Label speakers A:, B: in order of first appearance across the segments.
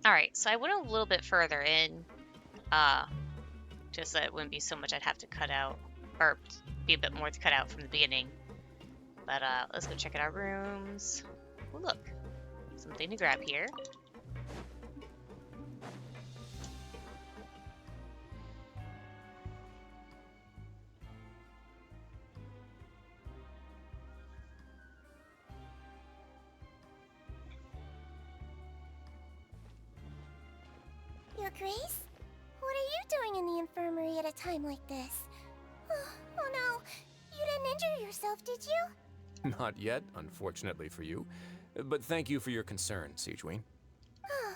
A: Alright, so I went a little bit further in, uh, just so it wouldn't be so much I'd have to cut out, or be a bit more to cut out from the beginning. But let's go check out our rooms. Oh, look, something to grab here.
B: Your Grace? What are you doing in the infirmary at a time like this? Oh no, you didn't injure yourself, did you?
C: Not yet, unfortunately for you. But thank you for your concern, Sigewin.
B: Oh,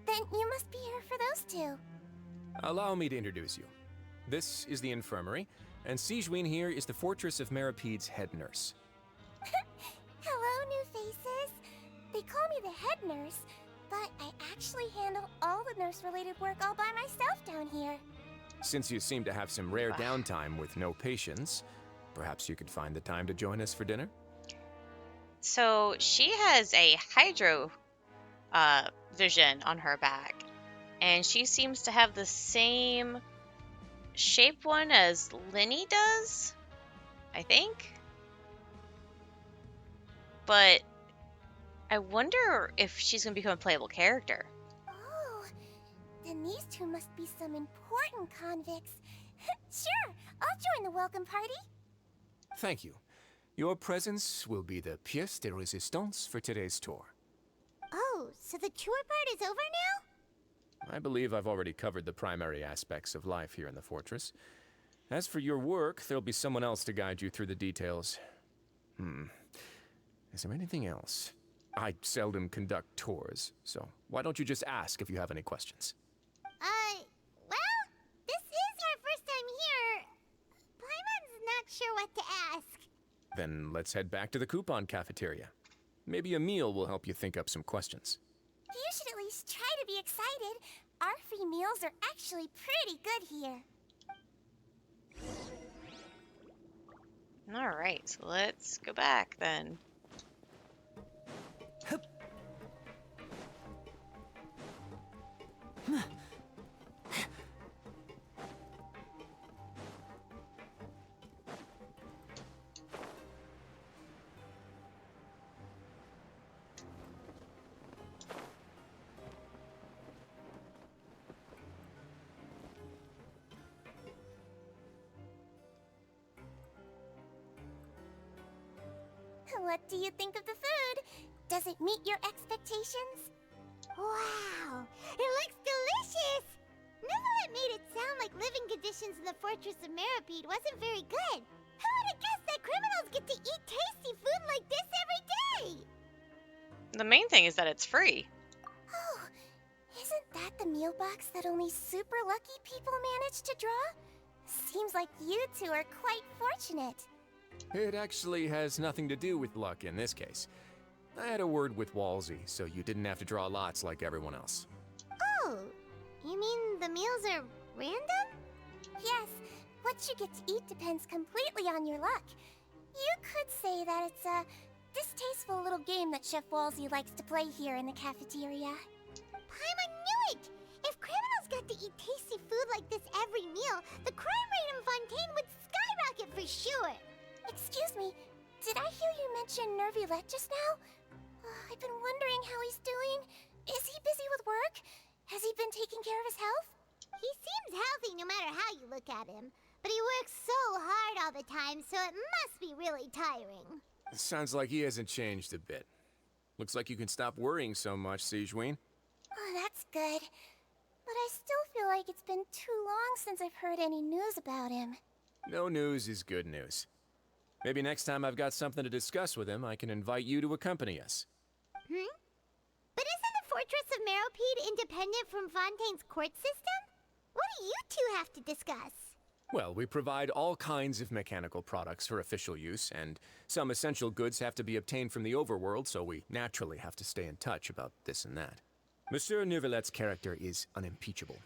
B: then you must be here for those two.
C: Allow me to introduce you. This is the infirmary, and Sigewin here is the Fortress of Merapede's head nurse.
B: Hello, new faces. They call me the head nurse, but I actually handle all the nurse-related work all by myself down here.
C: Since you seem to have some rare downtime with no patients, perhaps you could find the time to join us for dinner?
A: So she has a hydro vision on her back, and she seems to have the same shaped one as Linny does, I think. But I wonder if she's going to become a playable character.
B: Oh, then these two must be some important convicts. Sure, I'll join the welcome party.
C: Thank you. Your presence will be the pièce de résistance for today's tour.
B: Oh, so the tour part is over now?
C: I believe I've already covered the primary aspects of life here in the fortress. As for your work, there'll be someone else to guide you through the details. Is there anything else? I seldom conduct tours, so why don't you just ask if you have any questions?
B: Well, this is our first time here. Paimon's not sure what to ask.
C: Then let's head back to the coupon cafeteria. Maybe a meal will help you think up some questions.
B: You should at least try to be excited. Our free meals are actually pretty good here.
A: Alright, so let's go back then.
B: What do you think of the food? Does it meet your expectations? Wow, it looks delicious! Neverlet made it sound like living conditions in the Fortress of Meripede wasn't very good. Who would have guessed that criminals get to eat tasty food like this every day?
A: The main thing is that it's free.
B: Oh, isn't that the meal box that only super lucky people manage to draw? Seems like you two are quite fortunate.
C: It actually has nothing to do with luck in this case. I had a word with Walsey, so you didn't have to draw lots like everyone else.
B: Oh, you mean the meals are random? Yes, what you get to eat depends completely on your luck. You could say that it's a distasteful little game that Chef Walsey likes to play here in the cafeteria. Paimon knew it! If criminals got to eat tasty food like this every meal, the crime rate in Fontaine would skyrocket for sure! Excuse me, did I hear you mention Nervylette just now? I've been wondering how he's doing. Is he busy with work? Has he been taking care of his health? He seems healthy no matter how you look at him. But he works so hard all the time, so it must be really tiring.
C: Sounds like he hasn't changed a bit. Looks like you can stop worrying so much, Sigewin.
B: Oh, that's good. But I still feel like it's been too long since I've heard any news about him.
C: No news is good news. Maybe next time I've got something to discuss with him, I can invite you to accompany us.
B: But isn't the Fortress of Meropede independent from Fontaine's court system? What do you two have to discuss?
C: Well, we provide all kinds of mechanical products for official use, and some essential goods have to be obtained from the overworld, so we naturally have to stay in touch about this and that. Monsieur Nervylette's character is unimpeachable.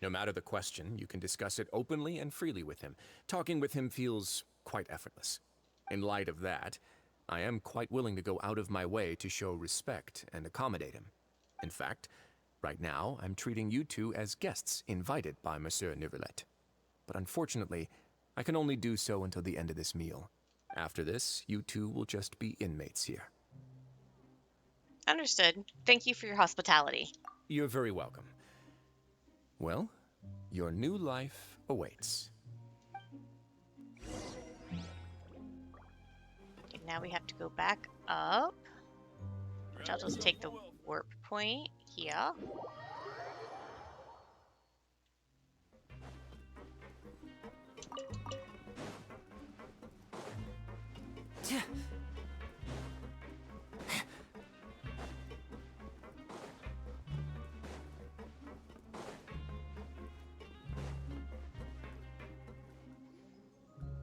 C: No matter the question, you can discuss it openly and freely with him. Talking with him feels quite effortless. In light of that, I am quite willing to go out of my way to show respect and accommodate him. In fact, right now I'm treating you two as guests invited by Monsieur Neuvillette. But unfortunately, I can only do so until the end of this meal. After this, you two will just be inmates here.
A: Understood. Thank you for your hospitality.
C: You're very welcome. Well, your new life awaits.
A: Okay, now we have to go back up, which I'll just take the warp point here.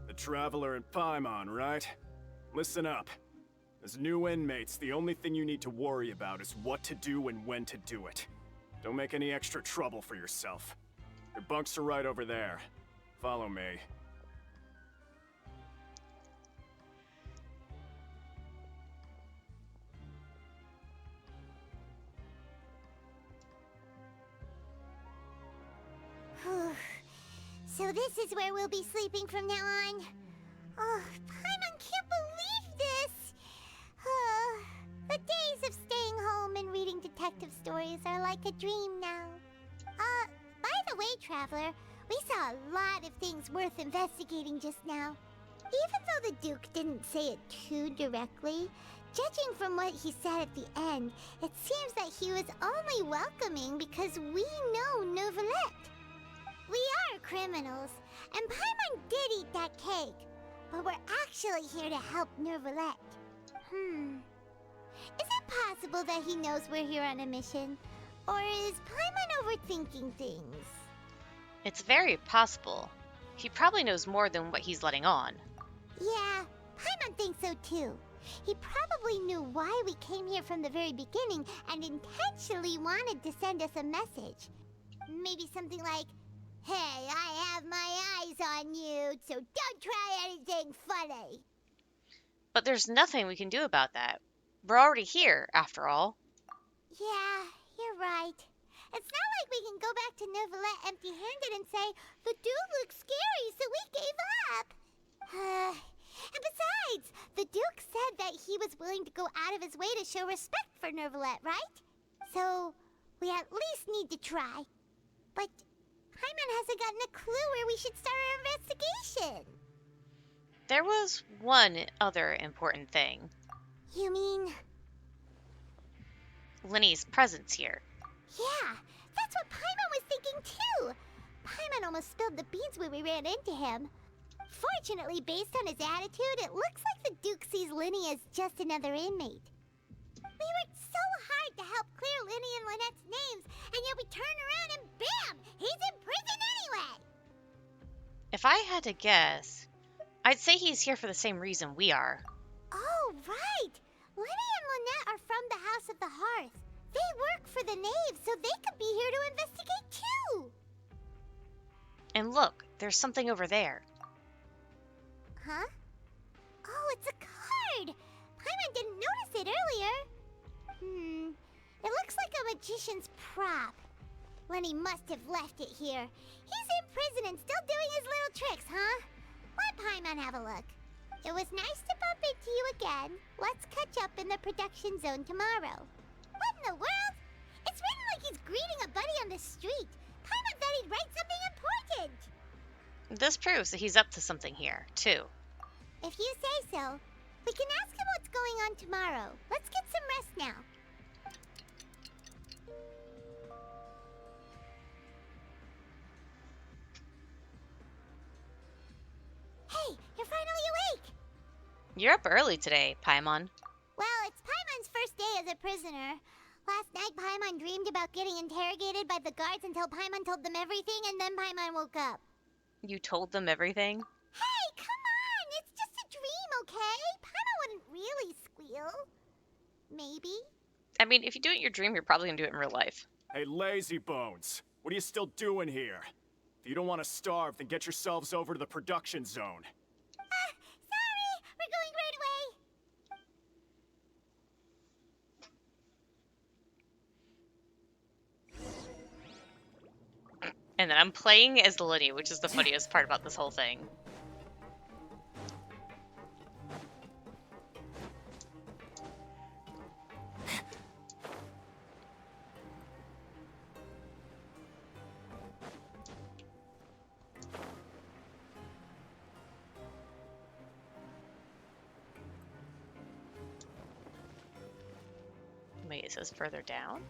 D: The Traveler and Paimon, right? Listen up. As new inmates, the only thing you need to worry about is what to do and when to do it. Don't make any extra trouble for yourself. Your bunks are right over there. Follow me.
B: So this is where we'll be sleeping from now on. Oh, Paimon can't believe this! The days of staying home and reading detective stories are like a dream now. By the way, Traveler, we saw a lot of things worth investigating just now. Even though the Duke didn't say it too directly, judging from what he said at the end, it seems that he was only welcoming because we know Neuvillette. We are criminals, and Paimon did eat that cake, but we're actually here to help Neuvillette. Is it possible that he knows we're here on a mission? Or is Paimon overthinking things?
A: It's very possible. He probably knows more than what he's letting on.
B: Yeah, Paimon thinks so too. He probably knew why we came here from the very beginning and intentionally wanted to send us a message. Maybe something like, "Hey, I have my eyes on you, so don't try anything funny."
A: But there's nothing we can do about that. We're already here, after all.
B: Yeah, you're right. It's not like we can go back to Neuvillette empty-handed and say, "The dude looks scary, so we gave up." And besides, the Duke said that he was willing to go out of his way to show respect for Neuvillette, right? So, we at least need to try. But Paimon hasn't gotten a clue where we should start our investigation.
A: There was one other important thing.
B: You mean?
A: Lenny's presence here.
B: Yeah, that's what Paimon was thinking too. Paimon almost spilled the beans when we ran into him. Fortunately, based on his attitude, it looks like the Duke sees Lenny as just another inmate. We worked so hard to help clear Lenny and Lynette's names, and yet we turn around and bam! He's in prison anyway!
A: If I had to guess, I'd say he's here for the same reason we are.
B: Oh, right! Lenny and Lynette are from the House of the Hearth. They work for the Knave, so they could be here to investigate too!
A: And look, there's something over there.
B: Huh? Oh, it's a card! Paimon didn't notice it earlier. It looks like a magician's prop. Lenny must have left it here. He's in prison and still doing his little tricks, huh? Let Paimon have a look. It was nice to bump into you again. Let's catch up in the production zone tomorrow. What in the world? It's written like he's greeting a buddy on the street. Paimon thought he'd write something important.
A: This proves that he's up to something here, too.
B: If you say so. We can ask him what's going on tomorrow. Let's get some rest now. Hey, you're finally awake!
A: You're up early today, Paimon.
B: Well, it's Paimon's first day as a prisoner. Last night, Paimon dreamed about getting interrogated by the guards until Paimon told them everything, and then Paimon woke up.
A: You told them everything?
B: Hey, come on! It's just a dream, okay? Paimon wouldn't really squeal. Maybe?
A: I mean, if you do it in your dream, you're probably gonna do it in real life.
D: Hey, lazy bones. What are you still doing here? If you don't want to starve, then get yourselves over to the production zone.
B: Sorry! We're going right away!
A: And then I'm playing as Lenny, which is the funniest part about this whole thing. Wait, it says further down?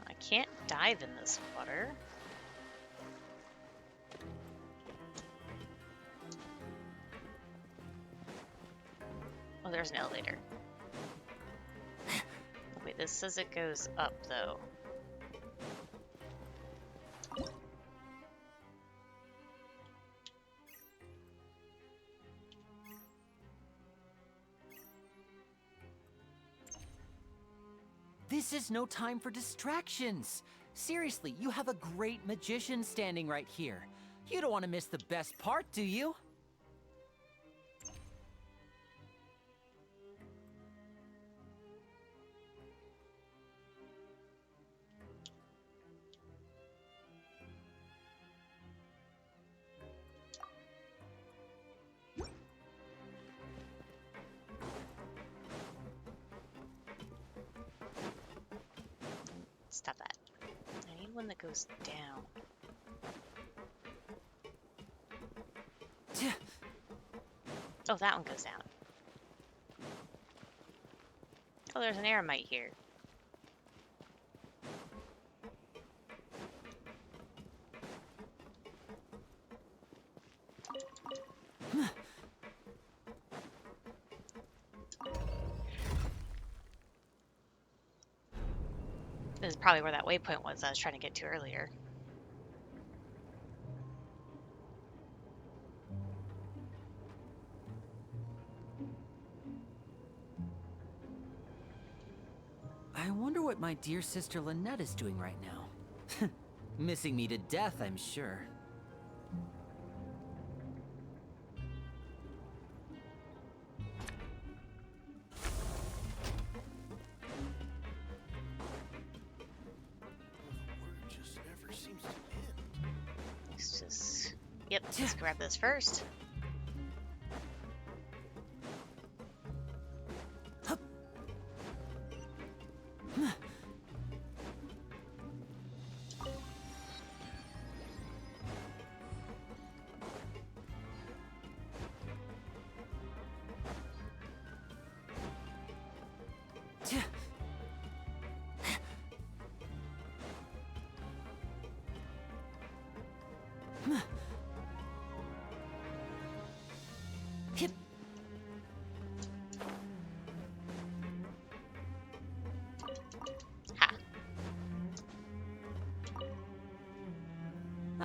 A: I can't dive in this water. Oh, there's an elevator. Wait, this says it goes up, though.
E: This is no time for distractions. Seriously, you have a great magician standing right here. You don't want to miss the best part, do you?
A: Stop that. I need one that goes down. Oh, that one goes down. Oh, there's an aramite here. This is probably where that waypoint was I was trying to get to earlier.
E: I wonder what my dear sister Lynette is doing right now. Missing me to death, I'm sure.
A: Let's just... Yep, let's grab this first.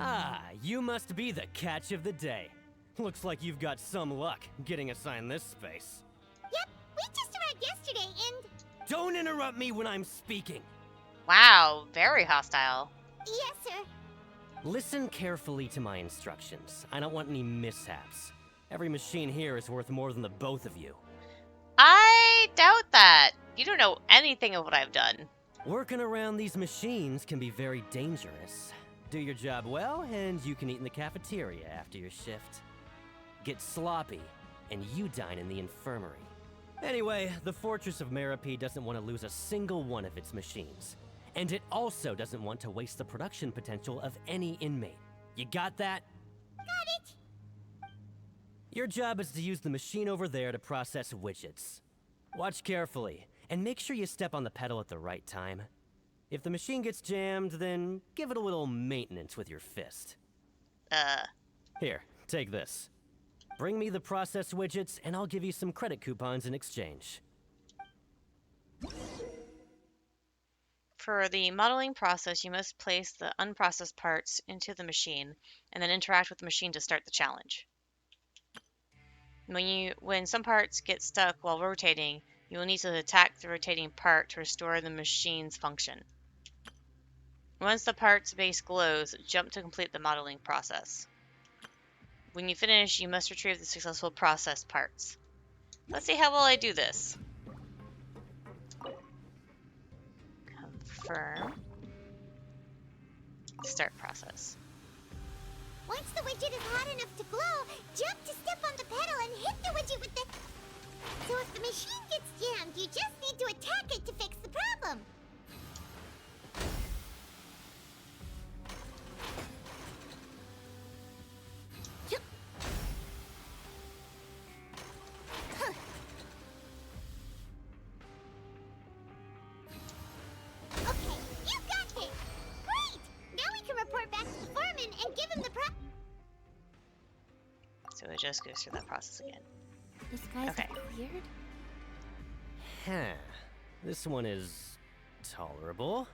F: Ah, you must be the catch of the day. Looks like you've got some luck getting assigned this space.
B: Yep, we just arrived yesterday and...
F: Don't interrupt me when I'm speaking.
A: Wow, very hostile.
B: Yes, sir.
F: Listen carefully to my instructions. I don't want any mishaps. Every machine here is worth more than the both of you.
A: I doubt that. You don't know anything of what I've done.
F: Working around these machines can be very dangerous. Do your job well, and you can eat in the cafeteria after your shift. Get sloppy, and you dine in the infirmary. Anyway, the Fortress of Meropide doesn't want to lose a single one of its machines. And it also doesn't want to waste the production potential of any inmate. You got that?
B: Got it.
F: Your job is to use the machine over there to process widgets. Watch carefully, and make sure you step on the pedal at the right time. If the machine gets jammed, then give it a little maintenance with your fist.
A: Here,
F: take this. Bring me the processed widgets, and I'll give you some credit coupons in exchange.
A: For the modeling process, you must place the unprocessed parts into the machine and then interact with the machine to start the challenge. When some parts get stuck while rotating, you will need to attack the rotating part to restore the machine's function. Once the part's base glows, jump to complete the modeling process. When you finish, you must retrieve the successful processed parts. Let's see how well I do this. Confirm. Start process.
B: Once the widget is hot enough to glow, jump to step on the pedal and hit the widget with the... So if the machine gets jammed, you just need to attack it to fix the problem. Yup. Huh. Okay, you got this! Great! Now we can report back to the foreman and give him the
A: So it just goes through that process again.
B: The skies
A: Okay.
B: have cleared?
F: Huh. This one is tolerable.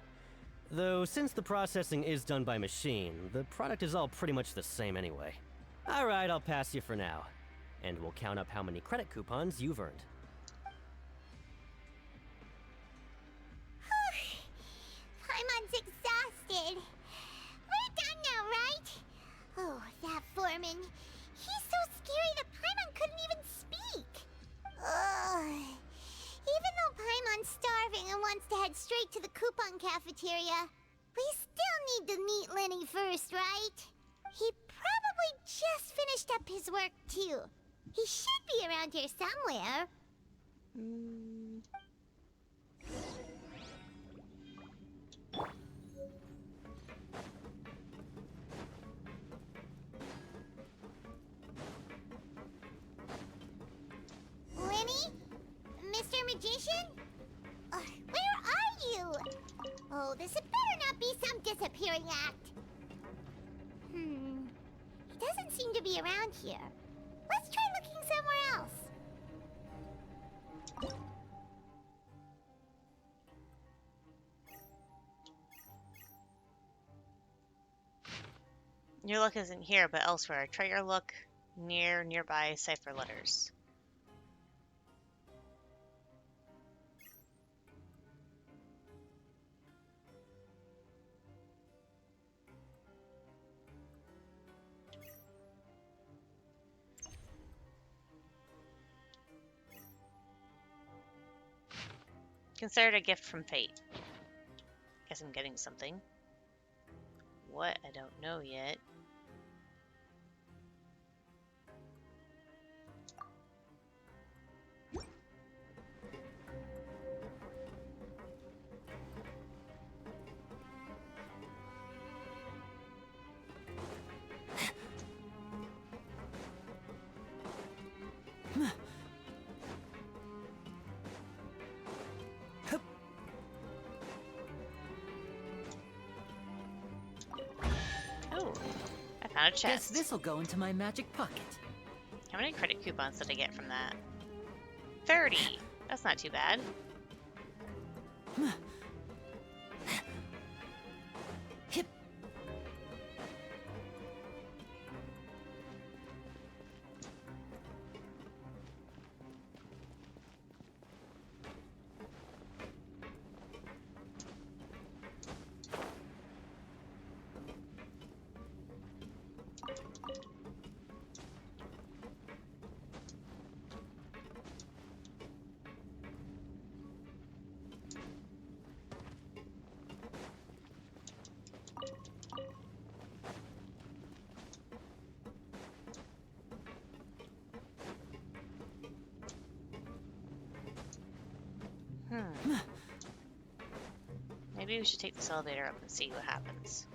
F: Though, since the processing is done by machine, the product is all pretty much the same anyway. Alright, I'll pass you for now. And we'll count up how many credit coupons you've earned.
B: Paimon's exhausted. We're done now, right? Oh, that foreman. He's so scary that Paimon couldn't even speak. Ugh. Even though Paimon's starving and wants to head straight to the coupon cafeteria, we still need to meet Lenny first, right? He probably just finished up his work, too. He should be around here somewhere. Lenny? Mr. Magician? Where are you? Oh, this had better not be some disappearing act. He doesn't seem to be around here. Let's try looking somewhere else.
A: Your luck isn't here, but elsewhere. Try your luck near nearby cipher letters. Consider it a gift from fate. Guess I'm getting something. What? I don't know yet. Oh, I found a
E: Guess
A: chest.
E: this'll go into my magic pocket.
A: How many credit coupons did I get from that? 30. That's not too bad.
E: Hip.
A: Maybe we should take this elevator up and see what happens.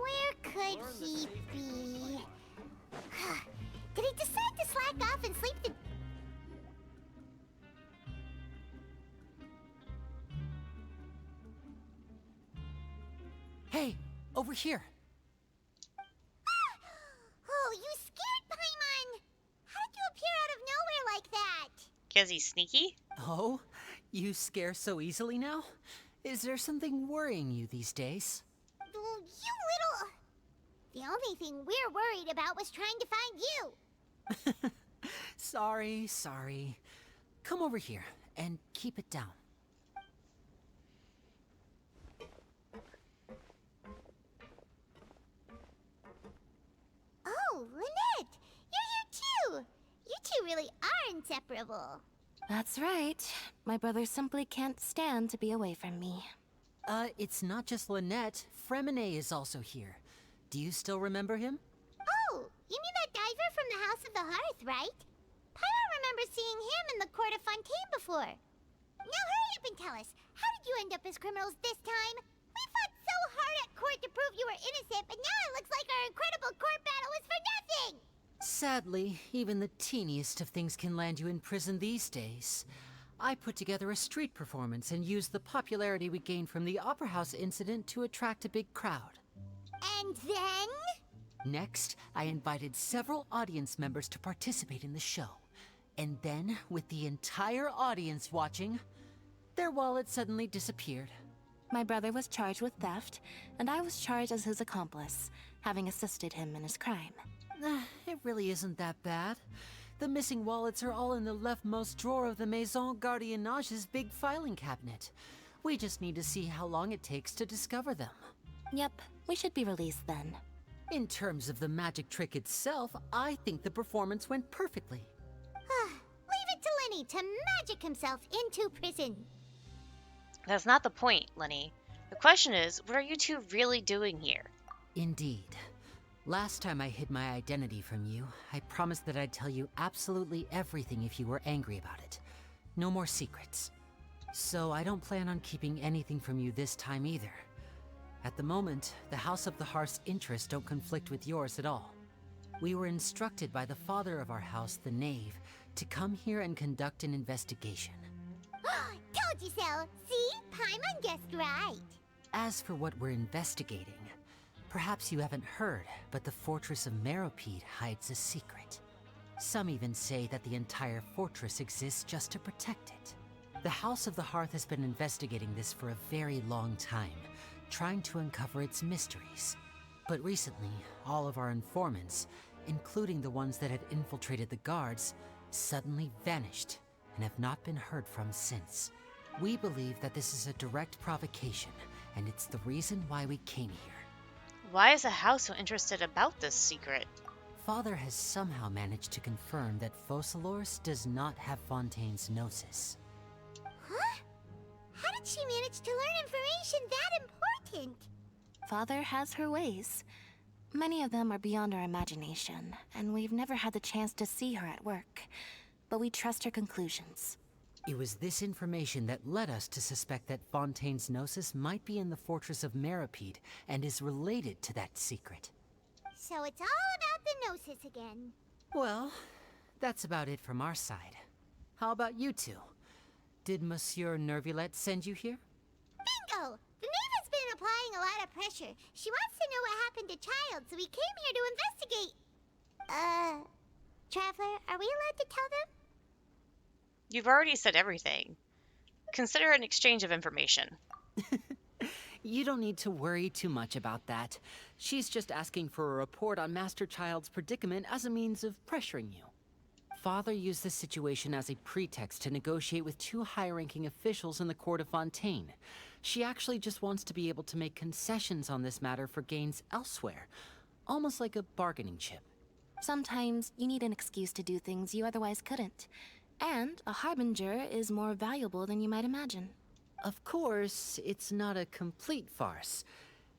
B: Where could he be? Did he decide to slack off and sleep the...
E: Hey, over here.
B: Oh, you scared Paimon! How did you appear out of nowhere like that?
A: Because he's sneaky?
E: Oh, you scare so easily now? Is there something worrying you these days?
B: Oh, you little... The only thing we're worried about was trying to find you.
E: Sorry. Come over here and keep it down.
B: Oh, Lynette! You're here too! You two really are inseparable.
G: That's right. My brother simply can't stand to be away from me.
E: It's not just Lynette. Fremine is also here. Do you still remember him?
B: Oh, you mean that diver from the House of the Hearth, right? Paimon remembers seeing him in the Court of Fontaine before. Now hurry up and tell us, how did you end up as criminals this time? We fought so hard at court to prove you were innocent, but now it looks like our incredible court battle was for nothing!
E: Sadly, even the teeniest of things can land you in prison these days. I put together a street performance and used the popularity we gained from the Opera House incident to attract a big crowd.
B: And then?
E: Next, I invited several audience members to participate in the show. And then, with the entire audience watching, their wallet suddenly disappeared.
G: My brother was charged with theft, and I was charged as his accomplice, having assisted him in his crime.
E: It really isn't that bad. The missing wallets are all in the leftmost drawer of the Maison Gardiennage's big filing cabinet. We just need to see how long it takes to discover them.
G: Yep, we should be released then.
E: In terms of the magic trick itself, I think the performance went perfectly.
B: Leave it to Lenny to magic himself into prison.
A: That's not the point, Lenny. The question is, what are you two really doing here?
E: Indeed. Last time I hid my identity from you, I promised that I'd tell you absolutely everything if you were angry about it. No more secrets. So I don't plan on keeping anything from you this time either. At the moment, the House of the Hearth's interests don't conflict with yours at all. We were instructed by the father of our house, the Knave, to come here and conduct an investigation.
B: Told you so! See? Paimon guessed right.
E: As for what we're investigating, perhaps you haven't heard, but the fortress of Meropide hides a secret. Some even say that the entire fortress exists just to protect it. The House of the Hearth has been investigating this for a very long time, trying to uncover its mysteries. But recently, all of our informants, including the ones that had infiltrated the guards, suddenly vanished and have not been heard from since. We believe that this is a direct provocation, and it's the reason why we came here.
A: Why is the house so interested about this secret?
E: Father has somehow managed to confirm that Focalors does not have Fontaine's Gnosis.
B: Huh? How did she manage to learn information that important?
G: Father has her ways. Many of them are beyond our imagination, and we've never had the chance to see her at work. But we trust her conclusions.
E: It was this information that led us to suspect that Fontaine's Gnosis might be in the fortress of Meropide and is related to that secret.
B: So it's all about the Gnosis again.
E: Well, that's about it from our side. How about you two? Did Monsieur Nervulette send you here?
B: Bingo! The Knave has been applying a lot of pressure. She wants to know what happened to Child, so we came here to investigate. Traveler, are we allowed to tell them?
A: You've already said everything. Consider it an exchange of information.
E: You don't need to worry too much about that. She's just asking for a report on Master Child's predicament as a means of pressuring you. Father used this situation as a pretext to negotiate with two high-ranking officials in the court of Fontaine. She actually just wants to be able to make concessions on this matter for gains elsewhere, almost like a bargaining chip.
G: Sometimes you need an excuse to do things you otherwise couldn't. And a harbinger is more valuable than you might imagine.
E: Of course, it's not a complete farce.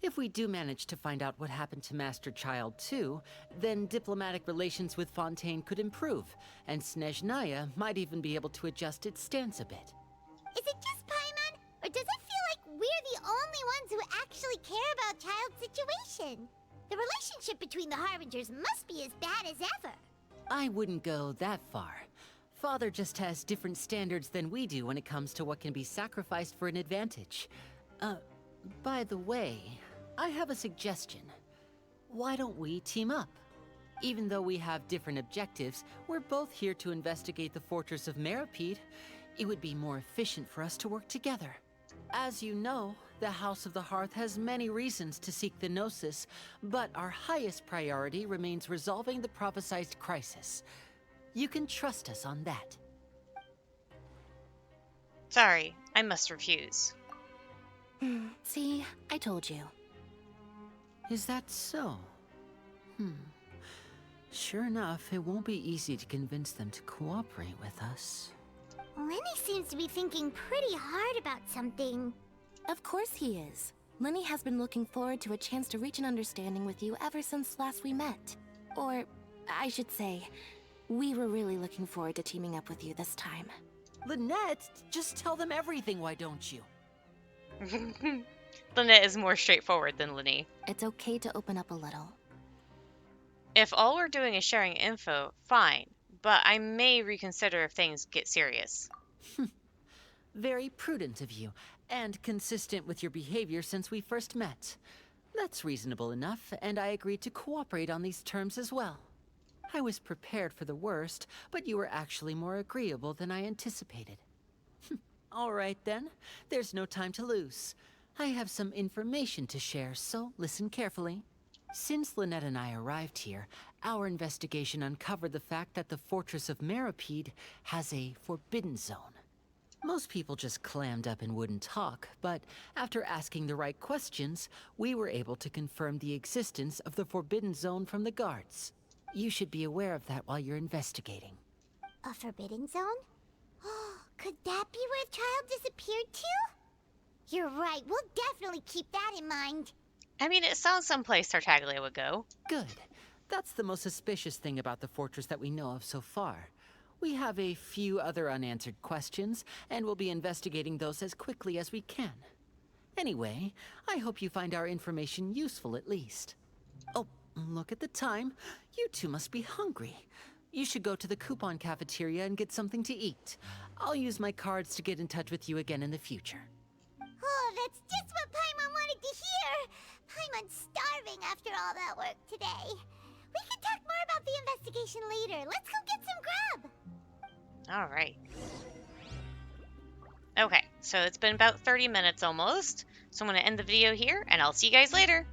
E: If we do manage to find out what happened to Master Child too, then diplomatic relations with Fontaine could improve, and Snezhnaya might even be able to adjust its stance a bit.
B: Is it just Paimon, or does it feel like we're the only ones who actually care about Child's situation? The relationship between the Harbingers must be as bad as ever.
E: I wouldn't go that far. Father just has different standards than we do when it comes to what can be sacrificed for an advantage. By the way, I have a suggestion. Why don't we team up? Even though we have different objectives, we're both here to investigate the fortress of Meropide. It would be more efficient for us to work together. As you know, The House of the Hearth has many reasons to seek the Gnosis, but our highest priority remains resolving the prophesized crisis. You can trust us on that.
A: Sorry, I must refuse.
G: See, I told you.
E: Is that so? Sure enough, it won't be easy to convince them to cooperate with us.
B: Lenny seems to be thinking pretty hard about something.
G: Of course he is. Lenny has been looking forward to a chance to reach an understanding with you ever since last we met. Or, I should say, we were really looking forward to teaming up with you this time.
E: Lynette, just tell them everything, why don't you?
A: Lynette is more straightforward than Lenny.
G: It's okay to open up a little.
A: If all we're doing is sharing info, fine. But I may reconsider if things get serious.
E: Very prudent of you, and consistent with your behavior since we first met. That's reasonable enough, and I agreed to cooperate on these terms as well. I was prepared for the worst, but you were actually more agreeable than I anticipated. All right then, there's no time to lose. I have some information to share, so listen carefully. Since Lynette and I arrived here, our investigation uncovered the fact that the Fortress of Meropide has a forbidden zone. Most people just clammed up and wouldn't talk, but after asking the right questions, we were able to confirm the existence of the forbidden zone from the guards. You should be aware of that while you're investigating.
B: A forbidden zone? Could that be where the child disappeared to? You're right, we'll definitely keep that in mind.
A: I mean, it sounds someplace Tartaglia would go.
E: Good. That's the most suspicious thing about the fortress that we know of so far. We have a few other unanswered questions, and we'll be investigating those as quickly as we can. Anyway, I hope you find our information useful at least. Oh, look at the time. You two must be hungry. You should go to the coupon cafeteria and get something to eat. I'll use my cards to get in touch with you again in the future.
B: Oh, that's just what Paimon wanted to hear! Paimon's starving after all that work today. We can talk more about the investigation later. Let's go get some grub!
A: All right. Okay, so it's been about 30 minutes almost. So I'm going to end the video here, and I'll see you guys later.